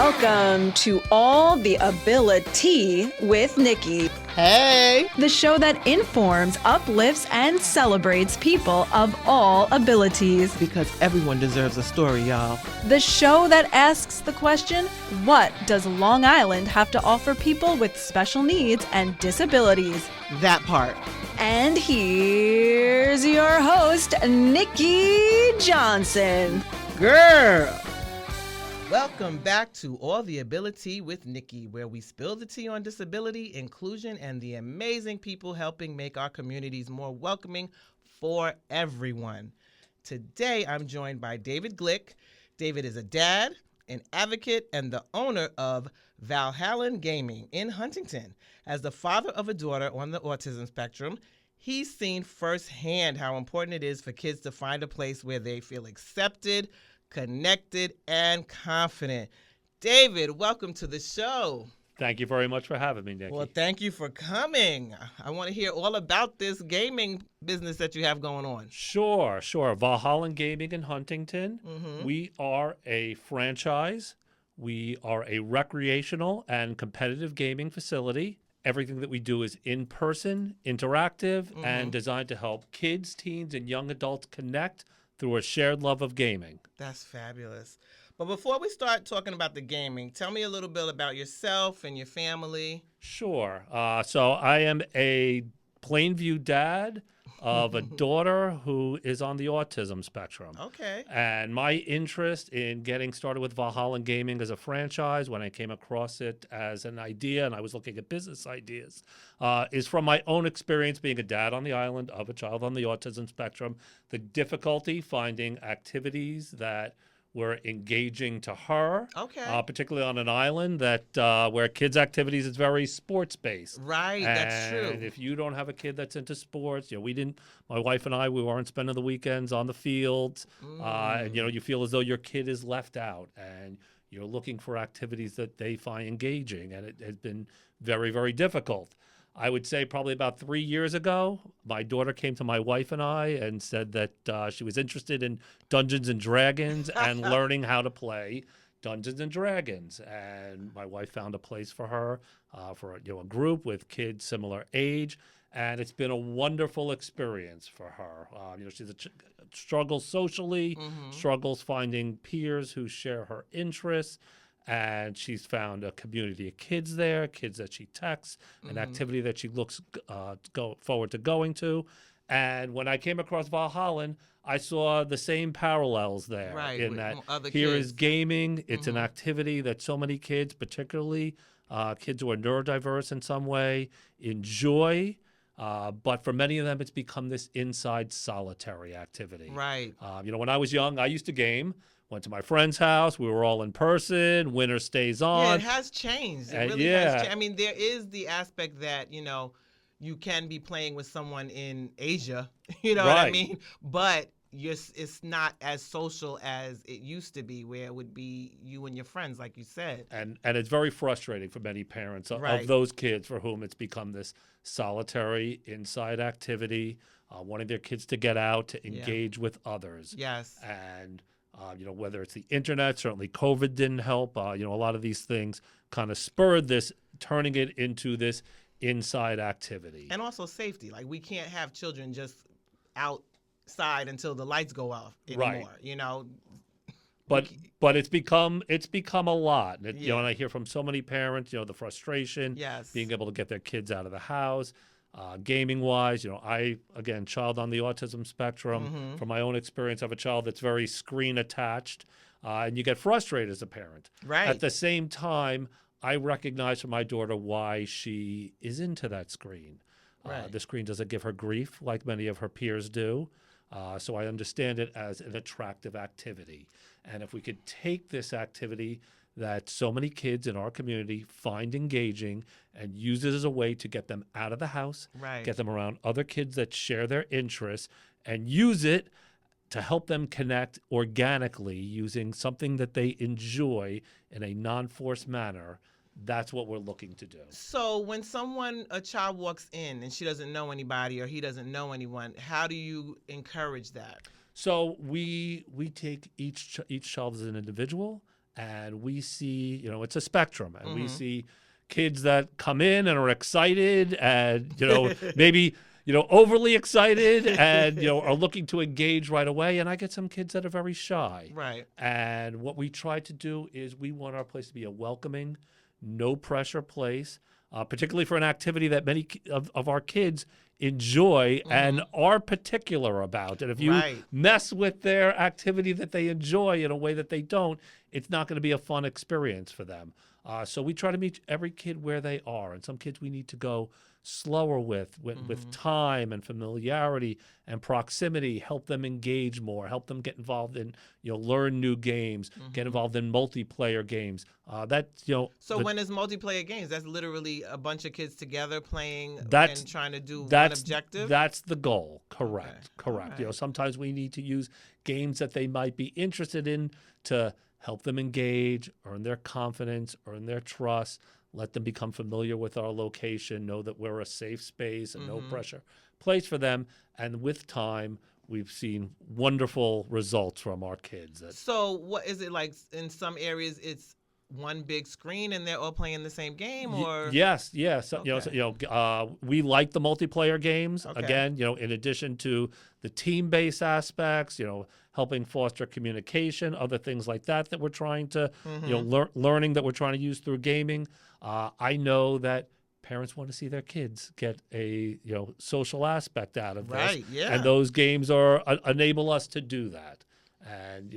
Welcome to All the Abili-Tea with Nikki. Hey! The show that informs, uplifts, and celebrates people of all abilities. Because everyone deserves a story, y'all. The show that asks the question, what does Long Island have to offer people with special needs and disabilities? That part. And here's your host, Nikki Johnson. Girl! Welcome back to All the Abili-Tea with Nikki, where we spill the tea on disability, inclusion, and the amazing people helping make our communities more welcoming for everyone. Today, I'm joined by David Glick. David is a dad, an advocate, and the owner of Valhalla Gaming in Huntington. As the father of a daughter on the autism spectrum, he's seen firsthand how important it is for kids to find a place where they feel accepted, connected, and confident. David, welcome to the show. Thank you very much for having me, Nikki. Well, thank you for coming. I want to hear all about this gaming business that you have going on. Sure. Valhalla Gaming in Huntington. Mm-hmm. We are a franchise. We are a recreational and competitive gaming facility. Everything that we do is in-person, interactive, and designed to help kids, teens, and young adults connect through a shared love of gaming. That's fabulous. But before we start talking about the gaming, tell me a little bit about yourself and your family. Sure. So I am a Plainview dad of a daughter who is on the autism spectrum. Okay. And my interest in getting started with Valhalla Gaming as a franchise, when I came across it as an idea and I was looking at business ideas, is from my own experience being a dad on the island of a child on the autism spectrum, the difficulty finding activities that were engaging to her, Okay. particularly on an island that where kids' activities is very sports-based. Right, that's true. And if you don't have a kid that's into sports, my wife and I, we weren't spending the weekends on the fields, and you feel as though your kid is left out, and you're looking for activities that they find engaging, and it has been very, very difficult. I would say probably about 3 years ago, my daughter came to my wife and I and said that she was interested in Dungeons and Dragons and learning how to play Dungeons and Dragons. And my wife found a place for her for a group with kids similar age. And it's been a wonderful experience for her. She's struggles socially, struggles finding peers who share her interests. And she's found a community of kids there, kids that she texts, an activity that she looks forward to going to. And when I came across Valhalla, I saw the same parallels there. Right, in with that other here kids. is gaming. It's an activity that so many kids, particularly kids who are neurodiverse in some way, enjoy. But for many of them, it's become this inside solitary activity. Right. When I was young, I used to game. Went to my friend's house. We were all in person. Winter stays on. Yeah, it has changed. It really has changed. I mean, there is the aspect that, you can be playing with someone in Asia, what I Right. mean? But it's not as social as it used to be, where it would be you and your friends, like you said. And it's very frustrating for many parents of Right. those kids for whom it's become this solitary inside activity, wanting their kids to get out, to engage with others. Yes. And whether it's the internet, certainly COVID didn't help. A lot of these things kind of spurred this, turning it into this inside activity. And also safety. Like, we can't have children just outside until the lights go off anymore, But it's become a lot. And Yeah. and I hear from so many parents, the frustration, Yes. being able to get their kids out of the house. Gaming wise, again, child on the autism spectrum. From my own experience, I have a child that's very screen attached, and you get frustrated as a parent. Right. At the same time, I recognize from my daughter why she is into that screen. Right. The screen doesn't give her grief like many of her peers do. So I understand it as an attractive activity. And if we could take this activity that so many kids in our community find engaging and use it as a way to get them out of the house, Right. get them around other kids that share their interests, and use it to help them connect organically using something that they enjoy in a non-forced manner, that's what we're looking to do. So when a child walks in and she doesn't know anybody or he doesn't know anyone, how do you encourage that? So we take each child as an individual, and we see, it's a spectrum, and we see kids that come in and are excited and, maybe, overly excited and, are looking to engage right away. And I get some kids that are very shy. Right. And what we try to do is we want our place to be a welcoming, no pressure place, particularly for an activity that many of our kids enjoy and are particular about. And if you mess with their activity that they enjoy in a way that they don't, it's not going to be a fun experience for them. So we try to meet every kid where they are. And some kids we need to go slower with time and familiarity and proximity, help them engage more, help them get involved in, learn new games, get involved in multiplayer games. So when it's multiplayer games, that's literally a bunch of kids together playing and trying to do one objective? That's the goal. Correct. Okay. Right. Sometimes we need to use games that they might be interested in to help them engage, earn their confidence, earn their trust, let them become familiar with our location, know that we're a safe space and no pressure place for them. And with time, we've seen wonderful results from our kids. So what is it like in some areas it's one big screen and they're all playing the same game, or? Yes. Okay. We like the multiplayer games. Okay. Again, in addition to the team-based aspects, helping foster communication, other things like that we're trying to, learning that we're trying to use through gaming. I know that parents want to see their kids get a social aspect out of this, right? Yeah, and those games enable us to do that. And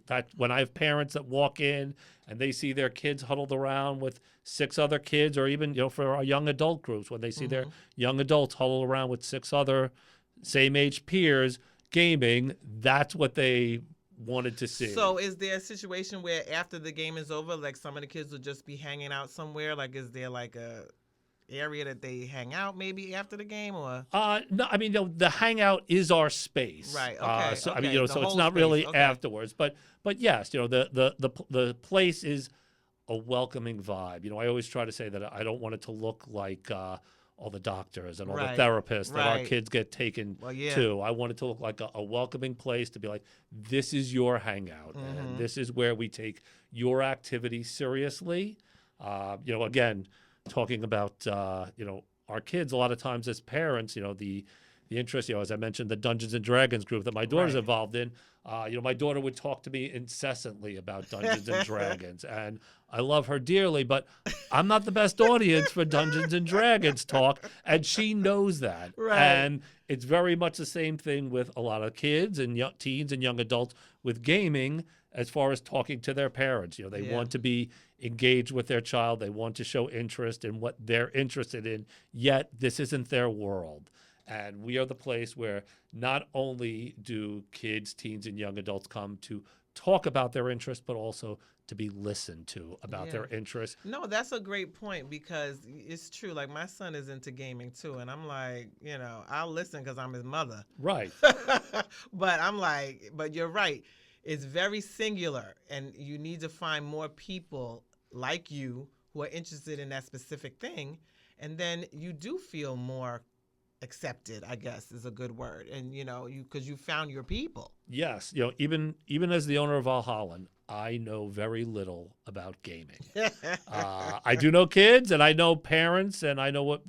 that when I have parents that walk in and they see their kids huddled around with 6 other kids, or even for our young adult groups, when they see their young adults huddled around with 6 other same age peers gaming, that's what they wanted to see. So is there a situation where after the game is over, like some of the kids will just be hanging out somewhere? Like, is there like a area that they hang out maybe after the game, or? No, I mean, the hangout is our space. Right. Okay. So okay. I mean, so it's not really afterwards, but yes, the place is a welcoming vibe. I always try to say that I don't want it to look like all the doctors and all the therapists that our kids get taken to. I want it to look like a welcoming place, to be like, this is your hangout, and this is where we take your activity seriously. Again, talking about our kids, a lot of times as parents, the interest, as I mentioned, the Dungeons and Dragons group that my daughter's involved in. My daughter would talk to me incessantly about Dungeons and Dragons, and I love her dearly, but I'm not the best audience for Dungeons and Dragons talk, and she knows that. Right. And it's very much the same thing with a lot of kids and teens and young adults with gaming, as far as talking to their parents. They want to be engaged with their child. They want to show interest in what they're interested in, yet this isn't their world. And we are the place where not only do kids, teens, and young adults come to talk about their interests, but also to be listened to about their interests. No, that's a great point, because it's true. Like, my son is into gaming too, and I'm like, I'll listen because I'm his mother. Right. But I'm like, but you're right. It's very singular, and you need to find more people like you who are interested in that specific thing, and then you do feel more accepted, I guess is a good word, and because you found your people. Yes, even as the owner of Valhalla, I know very little about gaming. I do know kids, and I know parents, and I know what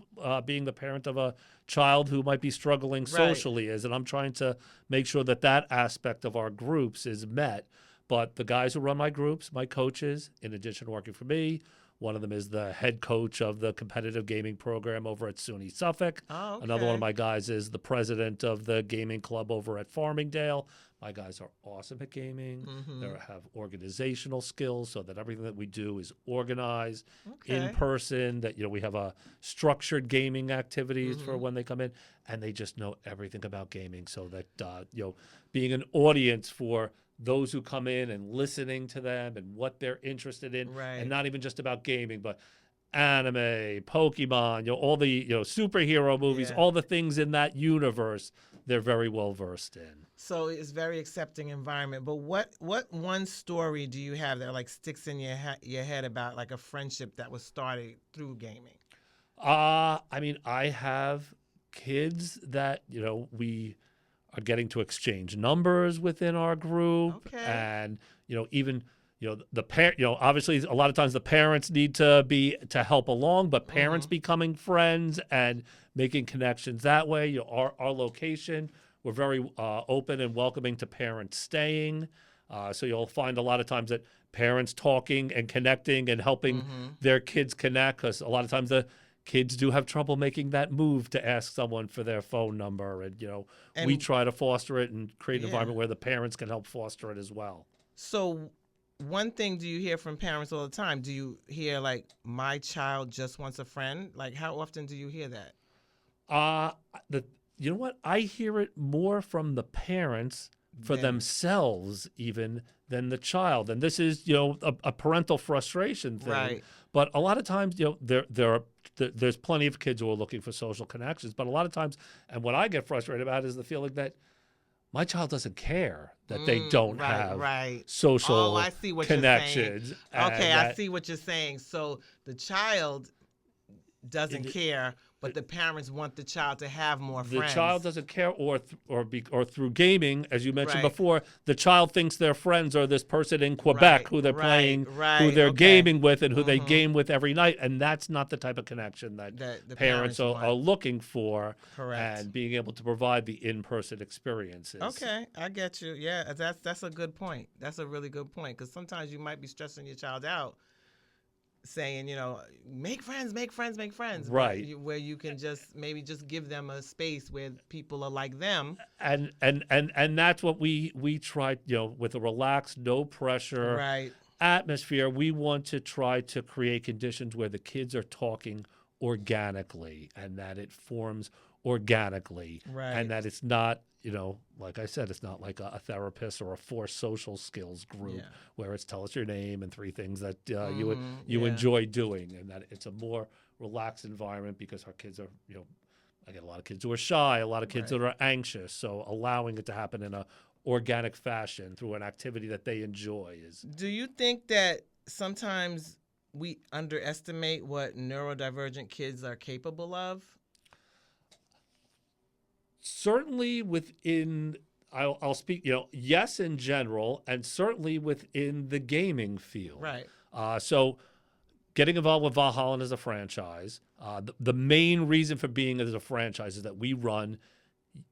being the parent of a child who might be struggling socially is, and I'm trying to make sure that aspect of our groups is met. But the guys who run my groups, my coaches, in addition to working for me, one of them is the head coach of the competitive gaming program over at SUNY Suffolk. Oh, okay. Another one of my guys is the president of the gaming club over at Farmingdale. My guys are awesome at gaming. They have organizational skills, so that everything that we do is organized, in person, that we have a structured gaming activities for when they come in, and they just know everything about gaming, so that being an audience for those who come in and listening to them and what they're interested in, and not even just about gaming, but anime, Pokemon, all the superhero movies, all the things in that universe, they're very well versed in. So it's very accepting environment. But what one story do you have that like sticks in your head about like a friendship that was started through gaming? I mean, I have kids that we are getting to exchange numbers within our group, and even the parent, obviously a lot of times the parents need to help along, but parents becoming friends and making connections that way. Our location, we're very open and welcoming to parents staying. So you'll find a lot of times that parents talking and connecting and helping their kids connect, because a lot of times the kids do have trouble making that move to ask someone for their phone number. And we try to foster it and create an environment where the parents can help foster it as well. So one thing do you hear from parents all the time? Do you hear like, my child just wants a friend? Like, how often do you hear that? You know what? I hear it more from the parents for themselves even than the child. And this is, a parental frustration thing. Right. But a lot of times, there's plenty of kids who are looking for social connections. But a lot of times, and what I get frustrated about is the feeling that my child doesn't care that they don't have social I see what connections. You're saying. Okay, I see what you're saying. So the child doesn't care, but the parents want the child to have more friends. The child doesn't care, or through gaming, as you mentioned before, the child thinks their friends are this person in Quebec who they're playing, who they're gaming with, and who they game with every night, and that's not the type of connection that the parents are looking for. Correct. And being able to provide the in-person experiences. Okay, I get you. Yeah, that's a good point. That's a really good point, because sometimes you might be stressing your child out, saying, make friends, right? Where you can just give them a space where people are like them, and that's what we try, with a relaxed, no pressure atmosphere. We want to try to create conditions where the kids are talking organically, and that it forms organically, and that it's not, like I said, it's not like a therapist or a forced social skills group where it's tell us your name and 3 things that you enjoy doing, and that it's a more relaxed environment, because our kids are, I get a lot of kids who are shy, a lot of kids that are anxious, so allowing it to happen in a organic fashion through an activity that they enjoy is. Do you think that sometimes we underestimate what neurodivergent kids are capable of? Certainly within, I'll speak, yes, in general, and certainly within the gaming field. Right. So getting involved with Valhalla as a franchise, the main reason for being as a franchise is that we run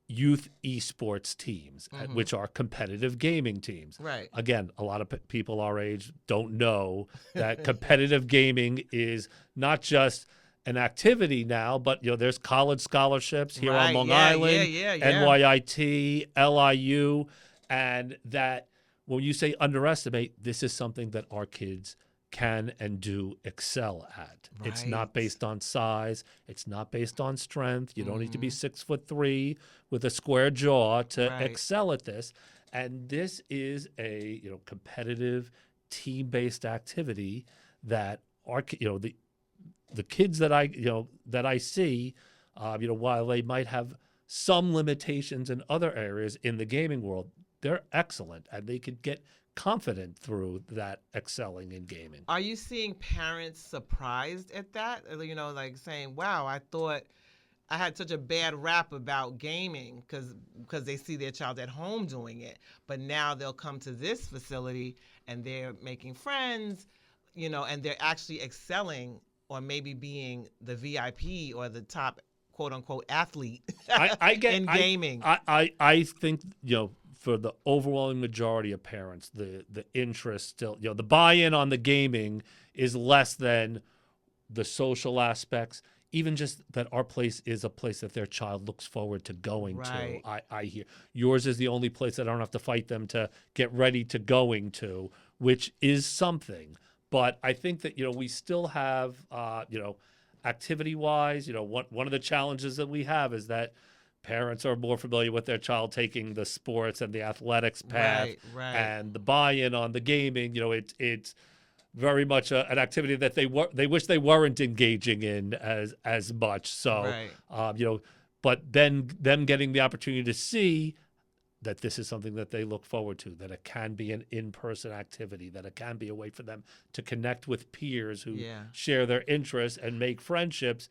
youth esports teams, which are competitive gaming teams. Right. Again, a lot of people our age don't know that competitive gaming is not just an activity now, but there's college scholarships here on Long Island, NYIT, LIU, and that when you say underestimate, this is something that our kids can and do excel at. Right. It's not based on size. It's not based on strength. You don't need to be 6'3" with a square jaw to excel at this. And this is a competitive, team-based activity that our the kids that I see, while they might have some limitations in other areas in the gaming world, they're excellent, and they could get confident through that excelling in gaming. Are you seeing parents surprised at that? Like saying, wow, I thought I had such a bad rap about gaming because they see their child at home doing it, but now they'll come to this facility and they're making friends, and they're actually excelling, or maybe being the VIP or the top quote unquote athlete in gaming. I think, for the overwhelming majority of parents, the interest still, the buy-in on the gaming is less than the social aspects. Even just that our place is a place that their child looks forward to going to. I hear yours is the only place that I don't have to fight them to get ready to going to, which is something. But I think that, we still have, activity-wise, one of the challenges that we have is that parents are more familiar with their child taking the sports and the athletics path, and the buy-in on the gaming. It's very much an activity that they wish they weren't engaging in as much. So, but then them getting the opportunity to see that this is something that they look forward to, that it can be an in-person activity, that it can be a way for them to connect with peers who share their interests and make friendships,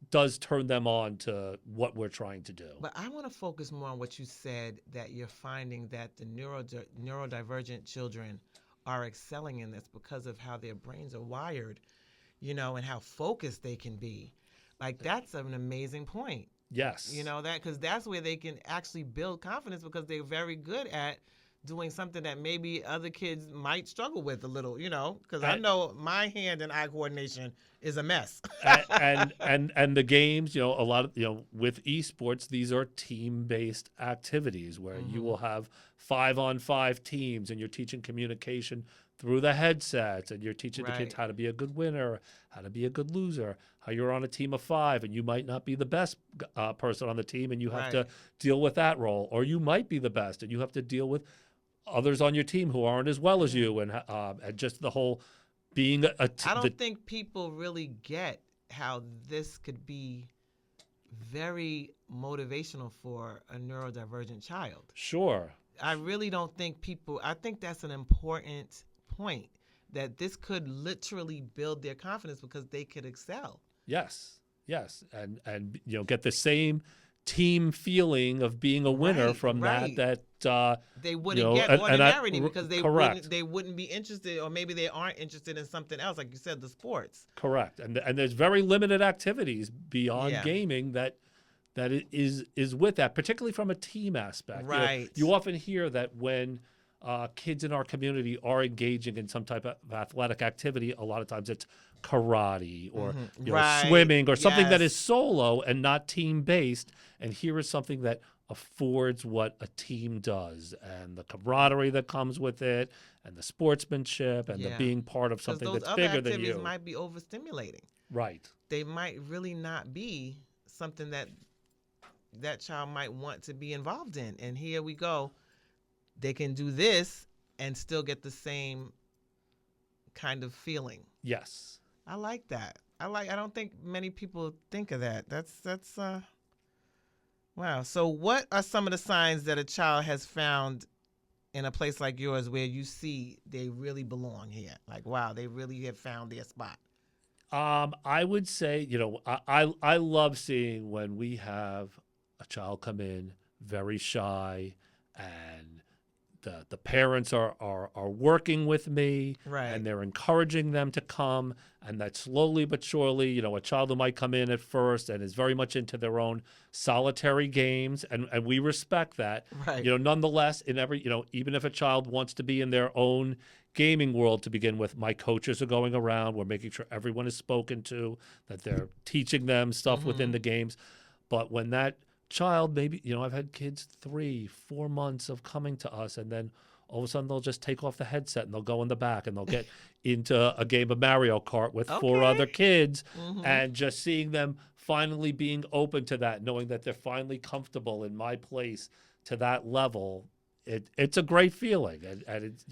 does turn them on to what we're trying to do. But I want to focus more on what you said, that you're finding that the neurodivergent children are excelling in this because of how their brains are wired, and how focused they can be. Like, that's an amazing point. Yes. That because that's where they can actually build confidence, because they're very good at doing something that maybe other kids might struggle with a little, because I know my hand and eye coordination is a mess. and the games, a lot of, with esports, these are team-based activities where you will have 5-on-5 teams, and you're teaching communication through the headsets, and you're teaching the kids how to be a good winner, how to be a good loser, how you're on a team of 5 and you might not be the best person on the team, and you have to deal with that role, or you might be the best and you have to deal with others on your team who aren't as well as you, and just the whole being I don't think people really get how this could be very motivational for a neurodivergent child. Sure. I really don't think I think that's an important point, that this could literally build their confidence because they could excel. Yes, and get the same team feeling of being a winner from that they wouldn't get ordinarily, because they wouldn't be interested, or maybe they aren't interested in something else, like you said, the sports. Correct, and there's very limited activities beyond gaming that is with that, particularly from a team aspect. Right. You often hear that when kids in our community are engaging in some type of athletic activity, a lot of times it's karate or swimming or something that is solo and not team-based. And here is something that affords what a team does, and the camaraderie that comes with it, and the sportsmanship, and the being part of something that's bigger than you. Those other activities might be overstimulating. Right. They might really not be something that child might want to be involved in. And here we go. They can do this and still get the same kind of feeling. Yes. I like that. I don't think many people think of that. That's wow. So what are some of the signs that a child has found in a place like yours where you see they really belong here? Like, wow, they really have found their spot. I would say, I love seeing when we have a child come in very shy, and the parents are working with me, and they're encouraging them to come, and that slowly but surely, a child who might come in at first and is very much into their own solitary games, and we respect that. Right. Nonetheless, in every, even if a child wants to be in their own gaming world to begin with, my coaches are going around. We're making sure everyone is spoken to, that they're teaching them stuff within the games. But when that child, maybe, I've had kids 3-4 months of coming to us, and then all of a sudden they'll just take off the headset and they'll go in the back and they'll get into a game of Mario Kart with 4 other kids, and just seeing them finally being open to that, knowing that they're finally comfortable in my place to that level, it's a great feeling. And it's,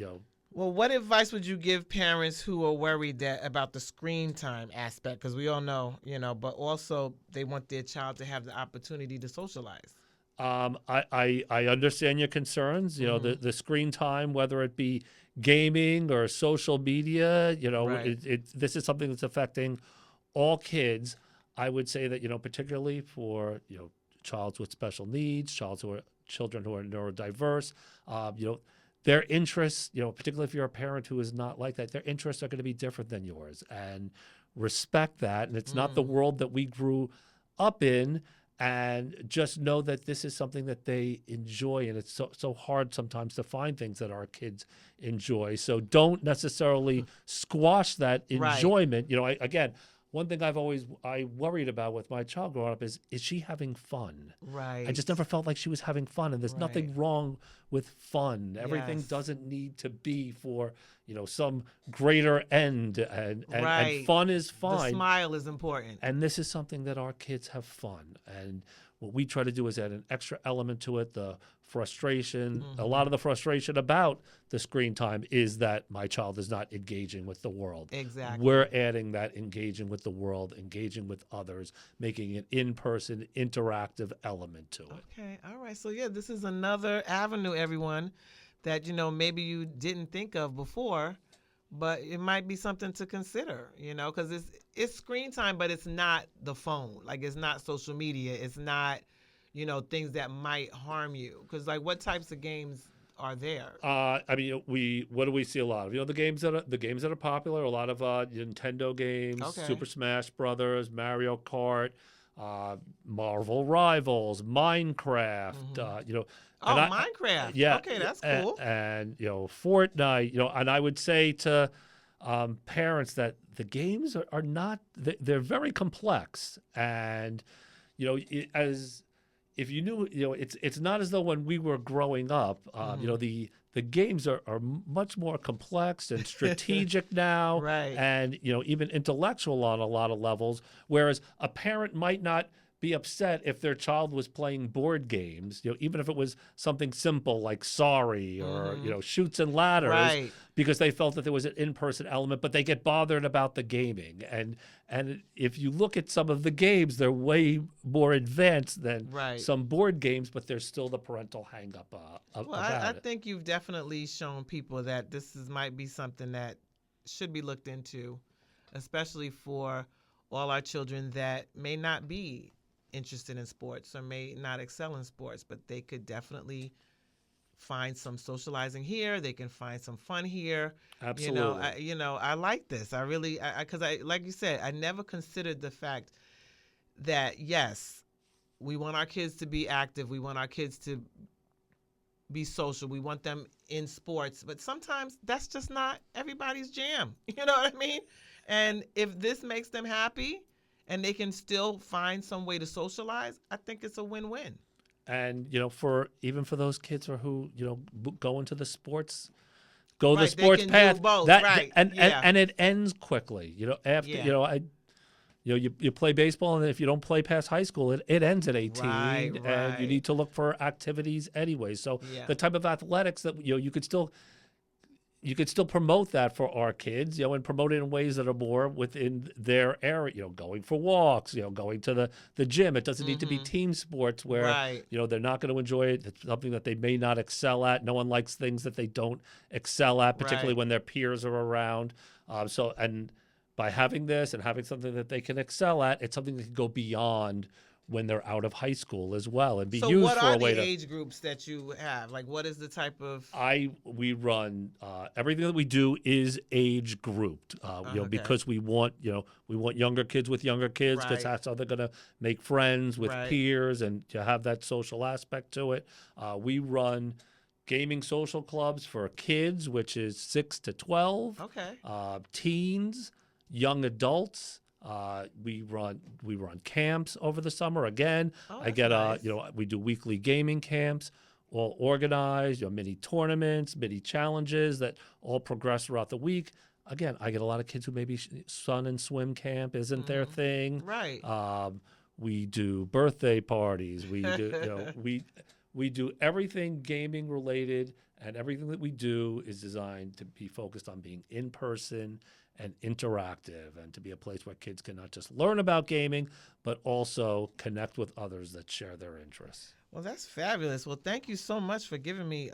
Well, what advice would you give parents who are worried about the screen time aspect? Because we all know, but also they want their child to have the opportunity to socialize. I understand your concerns. The screen time, whether it be gaming or social media, this is something that's affecting all kids. I would say that, particularly for, children with special needs, children who are neurodiverse, their interests, particularly if you're a parent who is not like that, their interests are going to be different than yours, and respect that. And it's not the world that we grew up in, and just know that this is something that they enjoy. And it's so hard sometimes to find things that our kids enjoy. So don't necessarily squash that enjoyment. Again, one thing I worried about with my child growing up is she having fun? Right. I just never felt like she was having fun, and there's nothing wrong with fun. Everything doesn't need to be for, some greater end, and fun is fine. The smile is important. And this is something that our kids have fun. And what we try to do is add an extra element to it, the frustration. A lot of the frustration about the screen time is that my child is not engaging with the world. Exactly. We're adding that engaging with the world, engaging with others, making an in-person interactive element to it. Okay. All right. So, this is another avenue, everyone, that, maybe you didn't think of before, but it might be something to consider, because it's screen time, but it's not the phone. Like, it's not social media. It's not, things that might harm you. Because, like, what types of games are there? I mean, what do we see a lot of? The games that are popular. A lot of Nintendo games, Okay. Super Smash Brothers, Mario Kart, Marvel Rivals, Minecraft. Oh, Minecraft. Yeah, Okay, that's cool. and Fortnite. And I would say to parents that the games are not. They're very complex, and as if you knew, it's not as though when we were growing up, the games are much more complex and strategic now, Right. and even intellectual on a lot of levels. Whereas a parent might not be upset if their child was playing board games, even if it was something simple like Sorry or Shoots and Ladders, Right. because they felt that there was an in-person element, but they get bothered about the gaming. And if you look at some of the games, they're way more advanced than Right. some board games, but there's still the parental hang-up Well, about I it. think you've definitely shown people that might be something that should be looked into, especially for all our children that may not be interested in sports or may not excel in sports, but they could definitely find some socializing here. They can find some fun here. Absolutely. I like this. I really, because I like you said, I never considered the fact that yes, we want our kids to be active. We want our kids to be social. We want them in sports, but sometimes that's just not everybody's jam. You know what I mean? And if this makes them happy and they can still find some way to socialize, I think it's a win-win. And for those kids who go into the sports, Right, the sports they can path, do both, that right, and it ends quickly. After Yeah. you play baseball, and if you don't play past high school, it ends at 18, Right, and right. you need to look for activities anyway. So Yeah. the type of athletics that you could still promote that for our kids, and promote it in ways that are more within their area, going for walks, going to the gym. It doesn't need to be team sports where, Right. they're not going to enjoy it. It's something that they may not excel at. No one likes things that they don't excel at, particularly Right. when their peers are around. And by having this and having something that they can excel at, it's something that can go beyond when they're out of high school as well and be So used what for are a way the to. age groups that you have? Like, what is the type of? We run everything that we do is age grouped, Okay. because we want younger kids with younger kids, because Right. that's how they're gonna make friends with Right. peers and to have that social aspect to it. We run gaming social clubs for kids, which is 6 to 12, Okay. teens, young adults. We run camps over the summer. Again, Oh, I that's get nice. we do weekly gaming camps, all organized, mini tournaments, mini challenges that all progress throughout the week. Again, I get a lot of kids who maybe sun and swim camp isn't their thing. Right. We do birthday parties. We do we do everything gaming related, and everything that we do is designed to be focused on being in person and interactive, and to be a place where kids can not just learn about gaming, but also connect with others that share their interests. Well, that's fabulous. Well, thank you so much for giving me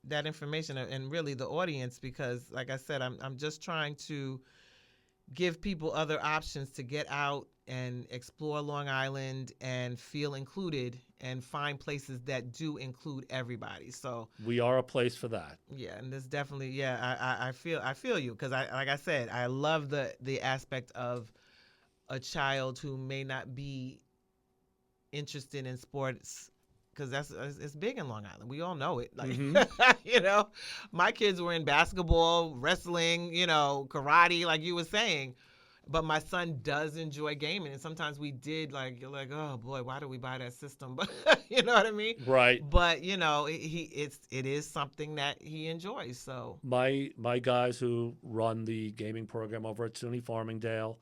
that information and really the audience, because like I said, I'm just trying to give people other options to get out and explore Long Island and feel included and find places that do include everybody. So We are a place for that. yeah, and this definitely, I feel you, because like I said, I love the aspect of a child who may not be interested in sports, because it's big in Long Island. We all know it. Like my kids were in basketball, wrestling, karate, like you were saying. But my son does enjoy gaming, and sometimes we did you're like, oh boy, why do we buy that system? But you know what I mean? Right. But it is something that he enjoys. So My guys who run the gaming program over at SUNY Farmingdale,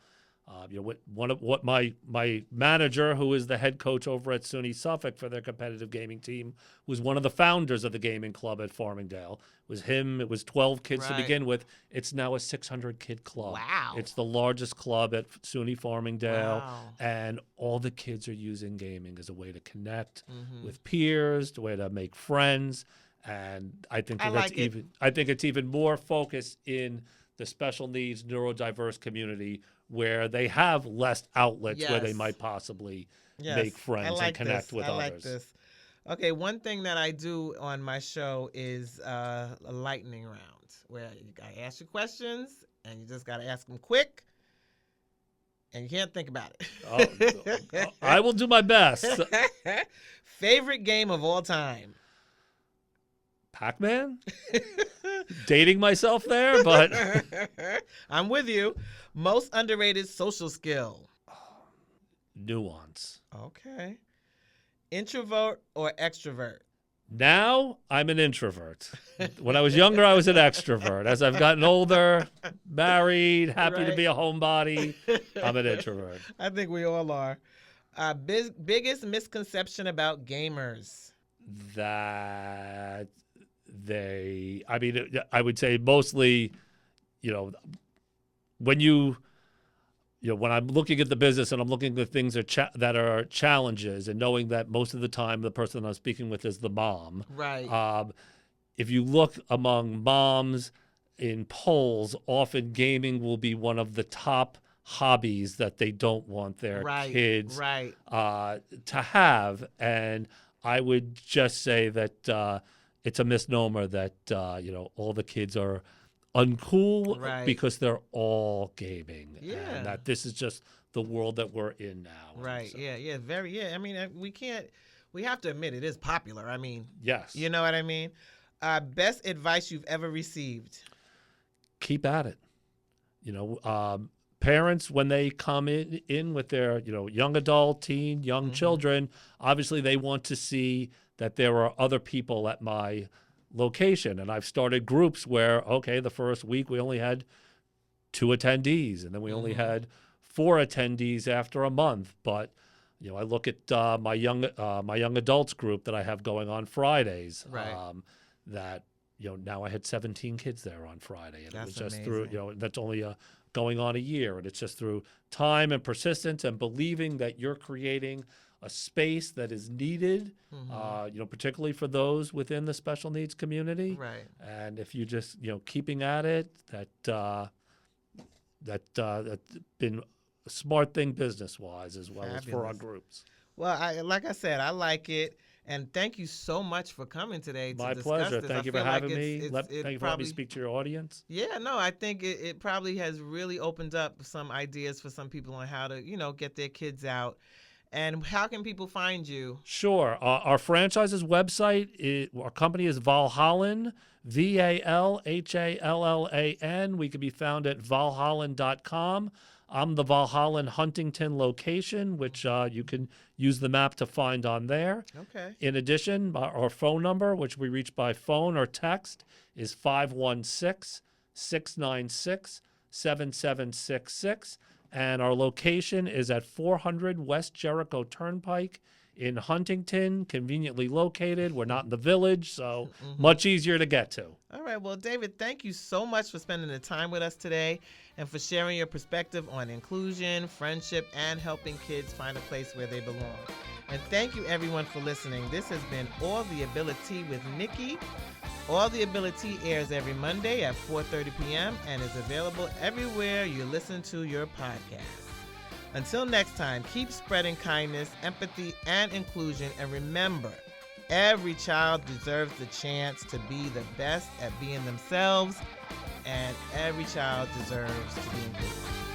what my manager, who is the head coach over at SUNY Suffolk for their competitive gaming team, was one of the founders of the gaming club at Farmingdale. It was him. It was 12 kids to Right. begin with. It's now a 600 kid club. Wow. It's the largest club at SUNY Farmingdale, Wow. and all the kids are using gaming as a way to connect Mhm. with peers, a way to make friends, and I think I that's like it. I think it's even more focused in the special needs neurodiverse community, where they have less outlets where they Yes. might possibly Yes, make friends I like and connect this. with I others. like this. Okay, one thing that I do on my show is a lightning round where you got to ask your questions and you just got to ask them quick and you can't think about it. I will do my best. Favorite game of all time? Pac-Man? Dating myself there, but I'm with you. Most underrated social skill? nuance. Okay. Introvert or extrovert? Now I'm an introvert. When I was younger, I was an extrovert. As I've gotten older, married, happy to be a homebody, I'm an introvert. I think we all are. Biggest misconception about gamers? That I would say mostly, when I'm looking at the business and I'm looking at things that are challenges, and knowing that most of the time the person I'm speaking with is the mom. Right. If you look among moms in polls, often gaming will be one of the top hobbies that they don't want their kids to have. And I would just say that it's a misnomer that all the kids are uncool because they're all gaming, and that this is just the world that we're in now. Right. So. Yeah. I mean, we have to admit it is popular. I mean, yes. You know what I mean? Best advice you've ever received? Keep at it. Parents, when they come in with their, young adult, teen, young children, obviously they want to see that there are other people at my location. And I've started groups where, the first week we only had 2 attendees, and then we only had 4 attendees after a month. But, I look at my young adults group that I have going on Fridays, that, now I had 17 kids there on Friday. And That's it was just amazing. through, that's only going on a year. And it's just through time and persistence and believing that you're creating a space that is needed, particularly for those within the special needs community. Right. And if you just, keeping at it, that's been a smart thing business-wise as well as for our groups. Well, like I said, I like it. And thank you so much for coming today to My discuss pleasure. this. Thank you for having me. Thank you for letting me speak to your audience. Yeah, no, I think it probably has really opened up some ideas for some people on how to, get their kids out. And how can people find you? Sure. Our franchise's website, our company is Valhallan, VALHALLAN. We can be found at valhallan.com. I'm the Valhallan Huntington location, which you can use the map to find on there. Okay. In addition, our phone number, which we reach by phone or text, is 516-696-7766. And our location is at 400 West Jericho Turnpike in Huntington, conveniently located. We're not in the village, so much easier to get to. All right. Well, David, thank you so much for spending the time with us today and for sharing your perspective on inclusion, friendship, and helping kids find a place where they belong. And thank you, everyone, for listening. This has been All the Ability with Nikki. All the Ability airs every Monday at 4:30 p.m. and is available everywhere you listen to your podcast. Until next time, keep spreading kindness, empathy, and inclusion. And remember, every child deserves the chance to be the best at being themselves, and every child deserves to be included.